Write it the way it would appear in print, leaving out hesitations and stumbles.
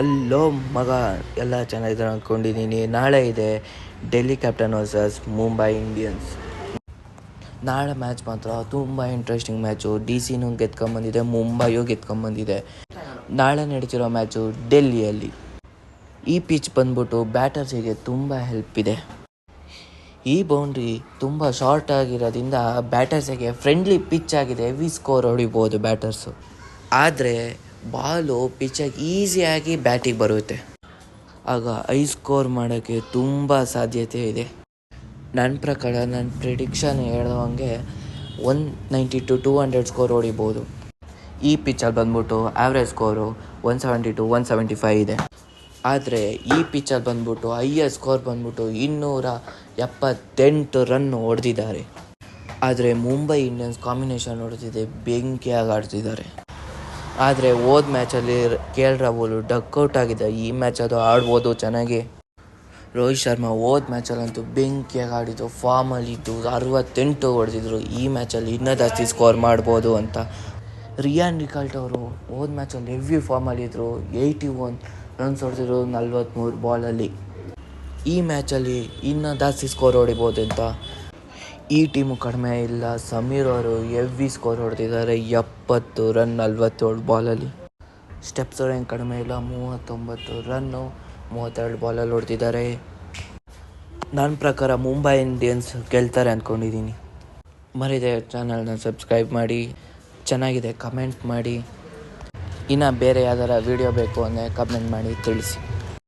ಅಲ್ಲೋ ಮಗ, ಎಲ್ಲ ಚೆನ್ನಾಗಿದ್ದಾರೆ ಅಂದ್ಕೊಂಡಿದ್ದೀನಿ. ನಾಳೆ ಇದೆ Delhi captain versus Mumbai Indians. ನಾಳೆ ಮ್ಯಾಚ್ ಮಾತ್ರ ತುಂಬ ಇಂಟ್ರೆಸ್ಟಿಂಗ್ ಮ್ಯಾಚು. DC ಗೆದ್ಕೊಂಬಂದಿದೆ, ಮುಂಬೈಯೂ ಗೆದ್ಕೊಂಬಂದಿದೆ. ನಾಳೆ ನಡೀತಿರೋ ಮ್ಯಾಚು ಡೆಲ್ಲಿಯಲ್ಲಿ. ಈ ಪಿಚ್ ಬಂದ್ಬಿಟ್ಟು ಬ್ಯಾಟರ್ಸಿಗೆ ತುಂಬ ಹೆಲ್ಪ್ ಇದೆ. ಈ ಬೌಂಡ್ರಿ ತುಂಬ ಶಾರ್ಟ್ ಆಗಿರೋದ್ರಿಂದ ಬ್ಯಾಟರ್ಸಿಗೆ ಫ್ರೆಂಡ್ಲಿ ಪಿಚ್ ಆಗಿದೆ. ಹೆವಿ ಸ್ಕೋರ್ ಹೊಡಿಬೋದು ಬ್ಯಾಟರ್ಸು. ಆದರೆ ಬಾಲು ಪಿಚ್ಚಾಗಿ ಈಸಿಯಾಗಿ ಬ್ಯಾಟಿಗೆ ಬರುತ್ತೆ. ಆಗ ಸ್ಕೋರ್ ಮಾಡೋಕ್ಕೆ ತುಂಬ ಸಾಧ್ಯತೆ ಇದೆ. ನನ್ನ ಪ್ರಕಾರ ನನ್ನ ಪ್ರಿಡಿಕ್ಷನ್ ಹೇಳೋವಂಗೆ 190 to 200 ಸ್ಕೋರ್ ಹೊಡಿಬೋದು. ಈ ಪಿಚ್ಚಲ್ಲಿ ಬಂದ್ಬಿಟ್ಟು ಆವ್ರೇಜ್ ಸ್ಕೋರು 170 to 175 ಇದೆ. ಆದರೆ ಈ ಪಿಚ್ಚಲ್ಲಿ ಬಂದ್ಬಿಟ್ಟು ಹೈಯೆಸ್ಟ್ ಸ್ಕೋರ್ ಬಂದ್ಬಿಟ್ಟು 278 ರನ್ ಹೊಡೆದಿದ್ದಾರೆ. ಆದರೆ ಮುಂಬೈ ಇಂಡಿಯನ್ಸ್ ಕಾಂಬಿನೇಷನ್ ಹೊಡೆದಿದೆ, ಬೆಂಕಿಯಾಗಿ ಆಡ್ತಿದ್ದಾರೆ. ಆದರೆ ಹೋದ ಮ್ಯಾಚಲ್ಲಿ KL ರಾಹುಲ್ ಡಕ್ಔಟ್ ಆಗಿದೆ. ಈ ಮ್ಯಾಚ್ ಅದು ಆಡ್ಬೋದು ಚೆನ್ನಾಗಿ. ರೋಹಿತ್ ಶರ್ಮಾ ಹೋದ ಮ್ಯಾಚಲ್ಲಂತೂ ಬೆಂಕಿಯಾಗಿ ಆಡಿದ್ದು, ಫಾರ್ಮಲ್ಲಿದ್ದು 68 ಹೊಡೆದಿದ್ರು. ಈ ಮ್ಯಾಚಲ್ಲಿ ಇನ್ನೂ ಜಾಸ್ತಿ ಸ್ಕೋರ್ ಮಾಡ್ಬೋದು ಅಂತ. ರಿಯಾನ್ ರಿಕಾಲ್ಟ್ ಅವರು ಹೋದ ಮ್ಯಾಚಲ್ಲಿ ಹೆವಿ ಫಾರ್ಮಲ್ಲಿದ್ದರು. 81 ರನ್ಸ್ ಹೊಡೆದಿದ್ರು 43 ಬಾಲಲ್ಲಿ. ಈ ಮ್ಯಾಚಲ್ಲಿ ಇನ್ನೂ ಜಾಸ್ತಿ ಸ್ಕೋರ್ ಹೊಡಿಬೋದು ಅಂತ. ಈ ಟೀಮು ಕಡಿಮೆ ಇಲ್ಲ. ಸಮೀರ್ ಅವರು ಹೆವಿ ಸ್ಕೋರ್ ಹೊಡೆದಿದ್ದಾರೆ, 70 ರನ್ 47 ಬಾಲಲ್ಲಿ. ಸ್ಟೆಪ್ಸ್ ಅವರು ಏನು ಕಡಿಮೆ ಇಲ್ಲ, 39 ರನ್ನು 32 ಬಾಲಲ್ಲಿ ಹೊಡೆದಿದ್ದಾರೆ. ನನ್ನ ಪ್ರಕಾರ ಮುಂಬೈ ಇಂಡಿಯನ್ಸ್ ಗೆಲ್ತಾರೆ ಅಂದ್ಕೊಂಡಿದ್ದೀನಿ. ಮರಿದೆ ಚಾನಲ್ನ ಸಬ್ಸ್ಕ್ರೈಬ್ ಮಾಡಿ, ಚೆನ್ನಾಗಿದೆ ಕಮೆಂಟ್ ಮಾಡಿ. ಇನ್ನು ಬೇರೆ ಯಾವ್ದಾರ ವೀಡಿಯೋ ಬೇಕು ಅಂದರೆ ಕಮೆಂಟ್ ಮಾಡಿ ತಿಳಿಸಿ.